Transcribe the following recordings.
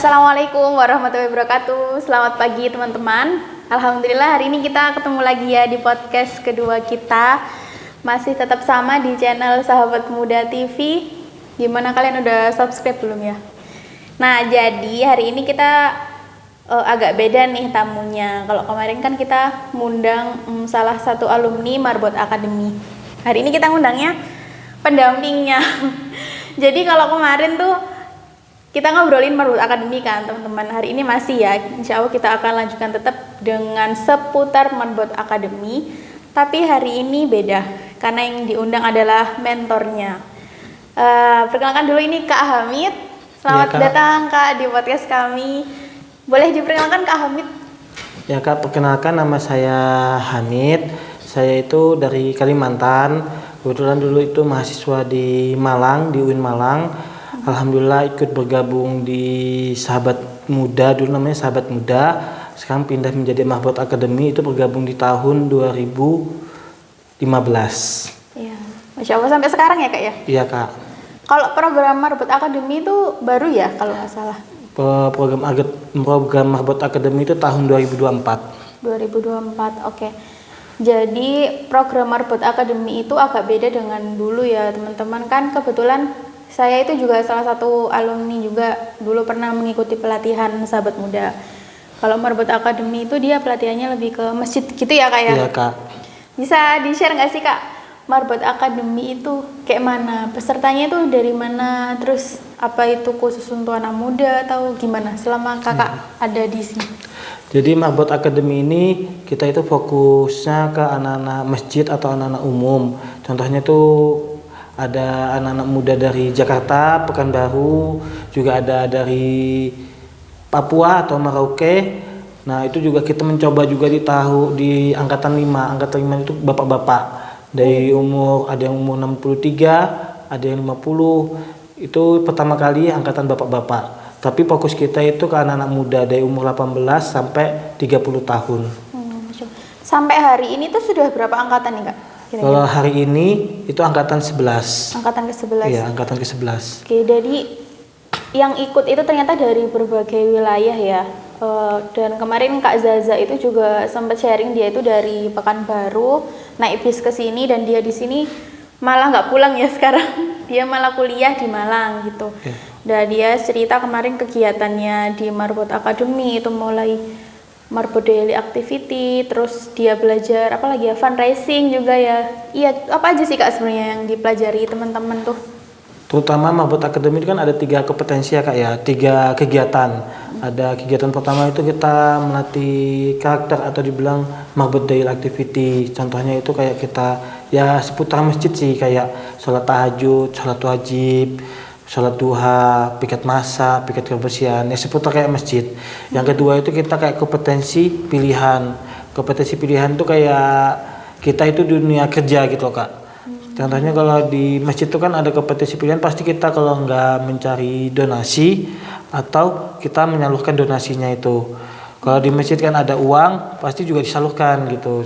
Assalamualaikum warahmatullahi wabarakatuh. Selamat pagi teman-teman. Alhamdulillah hari ini kita ketemu lagi ya di podcast kedua kita. Masih tetap sama di channel Sahabat Muda TV. Gimana kalian udah subscribe belum ya? Nah, jadi hari ini kita agak beda nih tamunya. Kalau kemarin kan kita ngundang salah satu alumni Marbot Academy. Hari ini kita ngundangnya pendampingnya. Jadi kalau kemarin tuh kita ngobrolin Marbot Academy kan teman-teman. Hari ini masih ya, insya Allah kita akan lanjutkan tetap dengan seputar Marbot Academy. Tapi hari ini beda, karena yang diundang adalah mentornya. Perkenalkan dulu, ini Kak Hamid. Selamat datang Kak di podcast kami. Boleh diperkenalkan Kak Hamid? Ya Kak, perkenalkan nama saya Hamid. Saya itu dari Kalimantan. Kebetulan dulu itu mahasiswa di Malang, di UIN Malang. Alhamdulillah ikut bergabung di Sahabat Muda, dulu namanya Sahabat Muda. Sekarang pindah menjadi Marbot Academy, itu bergabung di tahun 2015. Iya, Masya Allah sampai sekarang ya Kak ya? Iya Kak. Kalau program Marbot Academy itu baru ya kalau nggak salah? Program Marbot Academy itu tahun 2024. 2024, oke. Jadi program Marbot Academy itu agak beda dengan dulu ya teman-teman. Kan kebetulan saya itu juga salah satu alumni juga, dulu pernah mengikuti pelatihan Sahabat Muda. Kalau Marbot Academy itu dia pelatihannya lebih ke masjid gitu ya Kak ya? Iya Kak. Bisa di-share nggak sih Kak, Marbot Academy itu kayak mana? Pesertanya itu dari mana? Terus apa itu khusus untuk anak muda atau gimana selama Kakak ada di sini? Jadi Marbot Academy ini kita itu fokusnya ke anak-anak masjid atau anak-anak umum. Contohnya tuh ada anak-anak muda dari Jakarta, Pekanbaru, juga ada dari Papua atau Merauke. Nah, itu juga kita mencoba juga di angkatan 5. Angkatan 5 itu bapak-bapak. Dari umur, ada yang umur 63, ada yang 50. Itu pertama kali angkatan bapak-bapak. Tapi fokus kita itu ke anak-anak muda dari umur 18 sampai 30 tahun. Sampai hari ini tuh sudah berapa angkatan nih Kak? Kira-kira? Kalau hari ini itu angkatan 11. Angkatan ke-11. Iya, angkatan ke-11. Oke, jadi yang ikut itu ternyata dari berbagai wilayah ya. Dan kemarin Kak Zaza itu juga sempat sharing, dia itu dari Pekanbaru naik bis ke sini, dan dia di sini malah nggak pulang ya sekarang. Dia malah kuliah di Malang gitu. Yeah. Dan dia cerita kemarin kegiatannya di Marbot Academy itu mulai Marbot Daily Activity, terus dia belajar apa lagi ya, fundraising juga ya. Iya, apa aja sih Kak sebenarnya yang dipelajari teman-teman tuh? Terutama Marbot Academy kan ada 3 kompetensi ya Kak ya, 3 kegiatan. Ada kegiatan pertama itu kita melatih karakter atau dibilang Marbot Daily Activity. Contohnya itu kayak kita ya seputar masjid sih, kayak sholat tahajud, sholat wajib, sholat duha, piket masa, piket kebersihan, ya seputar kayak masjid. Yang kedua itu kita kayak kompetensi pilihan. Kompetensi pilihan itu kayak kita itu dunia kerja gitu Kak. Contohnya kalau di masjid itu kan ada kompetensi pilihan, pasti kita kalau nggak mencari donasi atau kita menyalurkan donasinya itu. Kalau di masjid kan ada uang, pasti juga disalurkan gitu.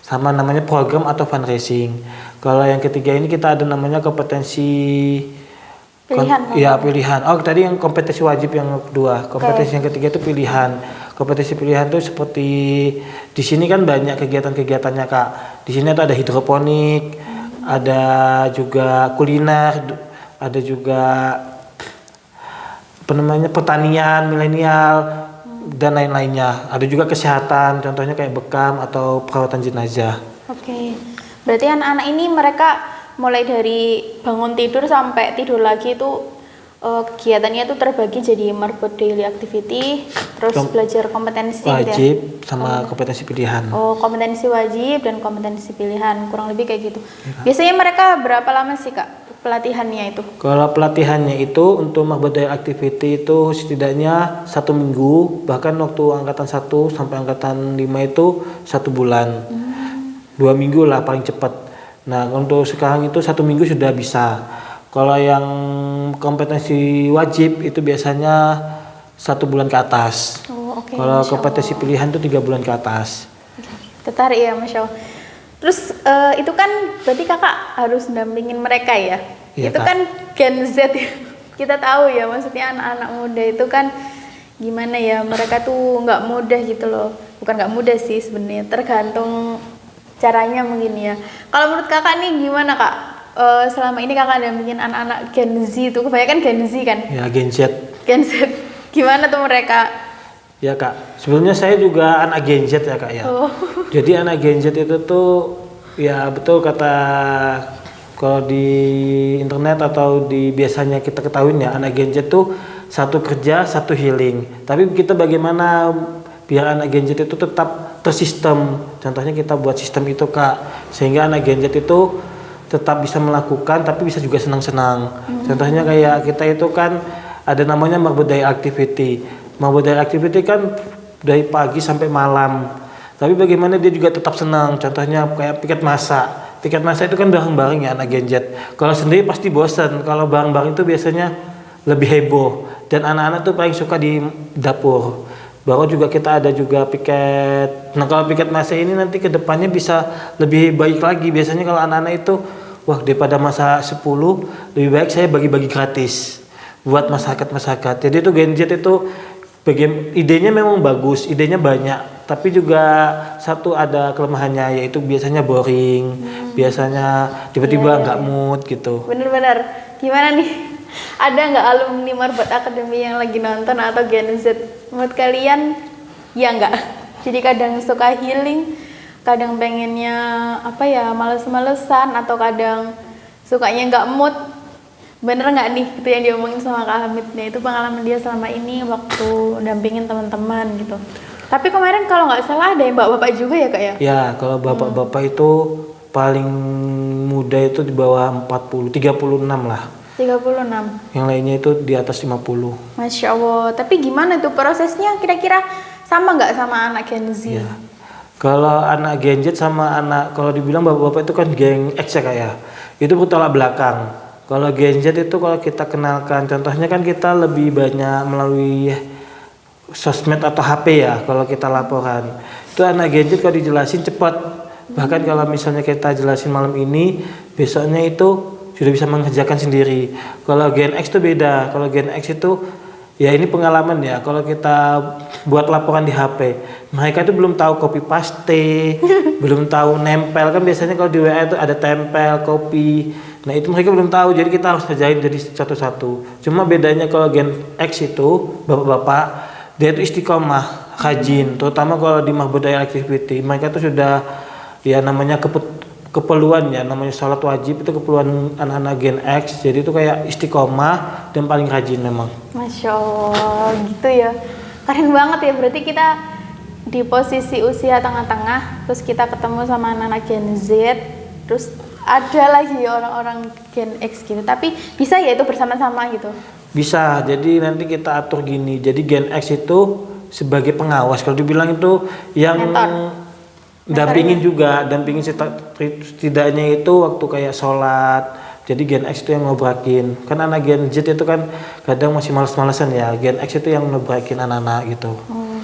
Sama namanya program atau fundraising. Kalau yang ketiga ini kita ada namanya kompetensi pilihan. Ya, pilihan. Oh, tadi yang kompetensi wajib yang kedua. Kompetensi yang ketiga itu pilihan. Kompetensi pilihan itu seperti di sini kan banyak kegiatan-kegiatannya Kak. Di sini tuh ada hidroponik, ada juga kuliner, ada juga pertanian milenial dan lain-lainnya. Ada juga kesehatan, contohnya kayak bekam atau perawatan jenazah. Oke. Berarti anak-anak ini mereka mulai dari bangun tidur sampai tidur lagi itu kegiatannya itu terbagi jadi Marbot Daily Activity, terus belajar kompetensi wajib gitu ya? Sama kompetensi pilihan. Oh, kompetensi wajib dan kompetensi pilihan, kurang lebih kayak gitu. Ya. Biasanya mereka berapa lama sih Kak pelatihannya itu? Kalau pelatihannya itu untuk Marbot Daily Activity itu setidaknya 1 minggu, bahkan waktu angkatan 1 sampai angkatan 5 itu 1 bulan. 2 minggu lah paling cepat. Nah, untuk sekarang itu 1 minggu sudah bisa. Kalau yang kompetensi wajib itu biasanya 1 bulan ke atas. Oh, okay. Kalau kompetensi pilihan itu 3 bulan ke atas. Tertarik ya, Masya Allah. Terus itu kan berarti Kakak harus dampingin mereka ya? Iya, itu Kak. kan Gen Z ya. Kita tahu ya, maksudnya anak-anak muda itu kan gimana ya, mereka tuh nggak mudah gitu loh. Bukan nggak mudah sih sebenarnya, tergantung caranya mungkin ya. Kalau menurut kakak nih gimana kak? Selama ini kakak ada bikin anak-anak Gen Z itu, kebanyakan Gen Z kan? Ya, Gen Z. Gen Z, gimana tuh mereka? Ya kak, sebenarnya saya juga anak Gen Z ya kak ya. Oh. Jadi anak Gen Z itu tuh ya betul kata kalau di internet atau di biasanya kita ketahui ya, anak Gen Z tuh satu kerja, satu healing. Tapi kita bagaimana biar anak Gen Z itu tetap tersistem. Contohnya kita buat sistem itu kak, sehingga anak Gen Z itu tetap bisa melakukan tapi bisa juga senang-senang. Contohnya kayak kita itu kan ada namanya Marbot Day Activity. Marbot Day Activity kan dari pagi sampai malam. Tapi bagaimana dia juga tetap senang. Contohnya kayak piket masa. Piket masa itu kan bareng-bareng ya anak Gen Z. Kalau sendiri pasti bosan. Kalau bareng-bareng itu biasanya lebih heboh. Dan anak-anak tuh paling suka di dapur. Baru juga kita ada juga piket. Nah kalau piket masa ini nanti kedepannya bisa lebih baik lagi. Biasanya kalau anak-anak itu, wah daripada masa 10, lebih baik saya bagi-bagi gratis buat masyarakat-masyarakat. Jadi itu Gen Z itu idenya memang bagus, idenya banyak. Tapi juga satu ada kelemahannya, yaitu biasanya boring. Biasanya tiba-tiba nggak mood gitu. Bener-bener. Gimana nih? Ada nggak alumni Marbot Academy yang lagi nonton atau Gen Z? Menurut kalian ya nggak? Jadi kadang suka healing, kadang pengennya apa ya, males-malesan, atau kadang sukanya nggak mood. Bener nggak nih itu yang diomongin sama Kak Hamid nih? Itu pengalaman dia selama ini waktu dampingin teman-teman gitu. Tapi kemarin kalau nggak salah ada yang bapak-bapak juga ya kak ya? Ya kalau bapak-bapak itu paling muda itu di bawah 40, 36 lah. 36. Yang lainnya itu di atas 50. Masya Allah. Tapi gimana tuh prosesnya, kira-kira sama nggak sama anak Gen Z? Ya. Kalau anak Gen Z sama anak, kalau dibilang bapak-bapak itu kan geng X ya kak ya, itu bertolak belakang. Kalau Gen Z itu kalau kita kenalkan, contohnya kan kita lebih banyak melalui sosmed atau HP ya, kalau kita laporan. Itu anak Gen Z kalau dijelasin cepat. Bahkan kalau misalnya kita jelasin malam ini, besoknya itu sudah bisa mengerjakan sendiri. Kalau Gen X itu beda. Kalau Gen X itu ya ini pengalaman ya. Kalau kita buat laporan di HP, mereka itu belum tahu copy paste, belum tahu nempel. Kan biasanya kalau di WA itu ada tempel, copy. Nah itu mereka belum tahu. Jadi kita harus kerjain jadi satu-satu. Cuma bedanya kalau Gen X itu bapak-bapak, dia itu istiqomah, rajin. Terutama kalau di Marbot Day Activity, mereka itu sudah ya namanya keperluan ya, namanya sholat wajib itu keperluan anak-anak Gen X. Jadi itu kayak istiqomah dan paling rajin memang. Masya Allah gitu ya, keren banget ya. Berarti kita di posisi usia tengah-tengah, terus kita ketemu sama anak-anak Gen Z, terus ada lagi orang-orang Gen X gitu. Tapi bisa ya itu bersama-sama gitu? Bisa, jadi nanti kita atur gini. Jadi Gen X itu sebagai pengawas, kalau dibilang itu yang dampingin juga, dampingin setidaknya itu waktu kayak sholat. Jadi Gen X itu yang ngobrakin. Kan anak Gen Z itu kan kadang masih males-malesan ya. Gen X itu yang ngobrakin anak-anak gitu.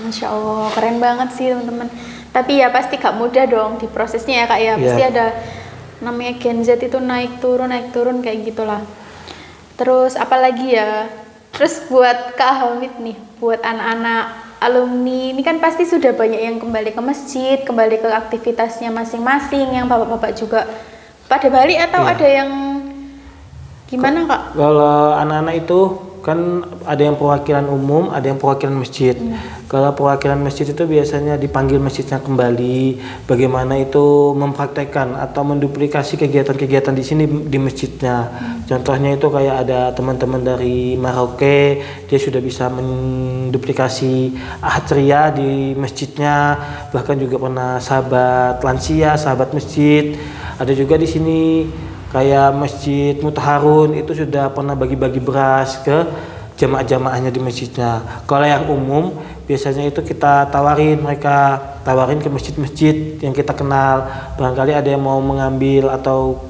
Masya Allah, keren banget sih teman-teman. Tapi ya pasti gak mudah dong di prosesnya ya kak ya. Pasti ada namanya Gen Z itu naik turun kayak gitulah. Terus apalagi ya? Terus buat Kak Hamid nih, buat anak-anak alumni ini kan pasti sudah banyak yang kembali ke masjid, kembali ke aktivitasnya masing-masing, yang bapak-bapak juga pada balik atau ada yang gimana kak? Kalau anak-anak itu kan ada yang perwakilan umum, ada yang perwakilan masjid. Kalau perwakilan masjid itu biasanya dipanggil masjidnya kembali, bagaimana itu mempraktekkan atau menduplikasi kegiatan-kegiatan di sini di masjidnya. Contohnya itu kayak ada teman-teman dari Maroke, dia sudah bisa menduplikasi ahad ceria di masjidnya. Bahkan juga pernah sahabat lansia, sahabat masjid. Ada juga di sini kayak Masjid Mutaharun itu sudah pernah bagi-bagi beras ke jamaah-jamaahnya di masjidnya. Kalau yang umum biasanya itu kita tawarin ke masjid-masjid yang kita kenal. Barangkali ada yang mau mengambil atau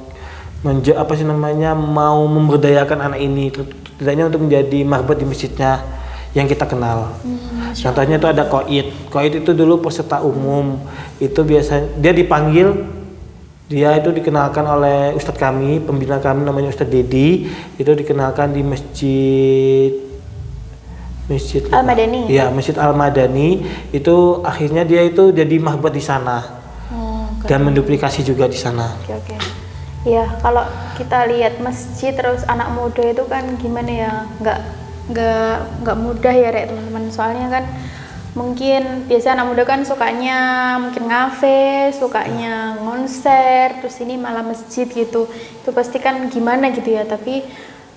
mau memberdayakan anak ini, tidaknya untuk menjadi marbot di masjidnya yang kita kenal. Contohnya itu ada Koid itu dulu peserta umum. Itu biasanya dia dipanggil. Dia itu dikenalkan oleh ustadz kami, pembina kami namanya Ustadz Dedi. Itu dikenalkan di masjid Masjid Al-Madani. Iya, Masjid Al-Madani itu akhirnya dia itu jadi mahbub di sana. Dan menduplikasi juga di sana. Oke. Ya, kalau kita lihat masjid terus anak muda itu kan gimana ya? Nggak mudah ya, Rek, teman-teman. Soalnya kan mungkin biasa anak muda kan sukanya mungkin ngafe, sukanya konser, terus ini malah masjid gitu. Itu pasti kan gimana gitu ya, tapi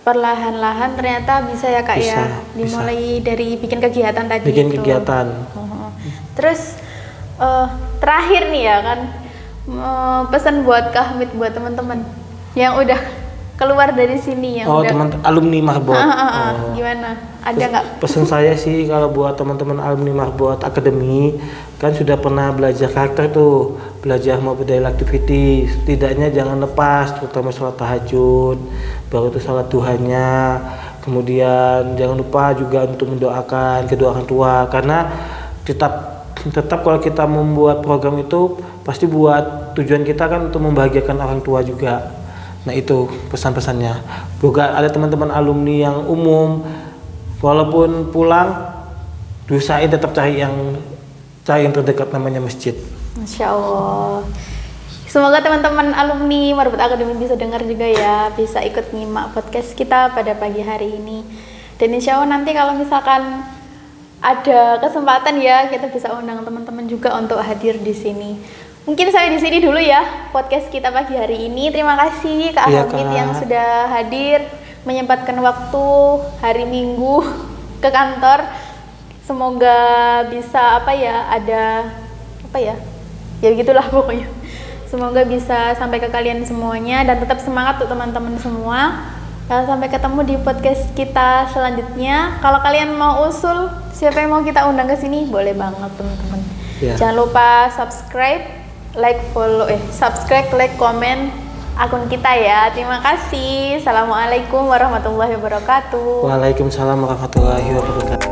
perlahan-lahan ternyata bisa ya Kak Bisa, ya. Dimulai dari bikin kegiatan tadi Bikin itu. kegiatan. Terus terakhir nih ya kan, pesan buat Kak Hamid buat teman-teman yang udah keluar dari sini yang udah teman alumni Mahbot. gimana? Ada nggak? Pesan saya sih kalau buat teman-teman alumni Mahbot Academy kan sudah pernah belajar karakter tuh, belajar mau daily activity, setidaknya jangan lepas, terutama sholat tahajud, baru itu sholat duhanya, kemudian jangan lupa juga untuk mendoakan kedua orang tua, karena tetap kalau kita membuat program itu pasti buat tujuan kita kan untuk membahagiakan orang tua juga. Nah itu pesan-pesannya. Juga ada teman-teman alumni yang umum, walaupun pulang diusahain tetap cari yang terdekat, namanya masjid. Masya Allah. Semoga teman-teman alumni Marbot Academy bisa dengar juga ya, bisa ikut nyimak podcast kita pada pagi hari ini. Dan insya Allah nanti kalau misalkan ada kesempatan ya, kita bisa undang teman-teman juga untuk hadir di sini. Mungkin saya di sini dulu ya podcast kita pagi hari ini. Terima kasih Kak Hamid yang sudah hadir, menyempatkan waktu hari Minggu ke kantor. Semoga bisa ya begitulah pokoknya. Semoga bisa sampai ke kalian semuanya dan tetap semangat untuk teman-teman semua. Sampai ketemu di podcast kita selanjutnya. Kalau kalian mau usul siapa yang mau kita undang ke sini, boleh banget teman-teman. Jangan lupa subscribe, like, komen akun kita ya. Terima kasih. Assalamualaikum warahmatullahi wabarakatuh. Waalaikumsalam warahmatullahi wabarakatuh.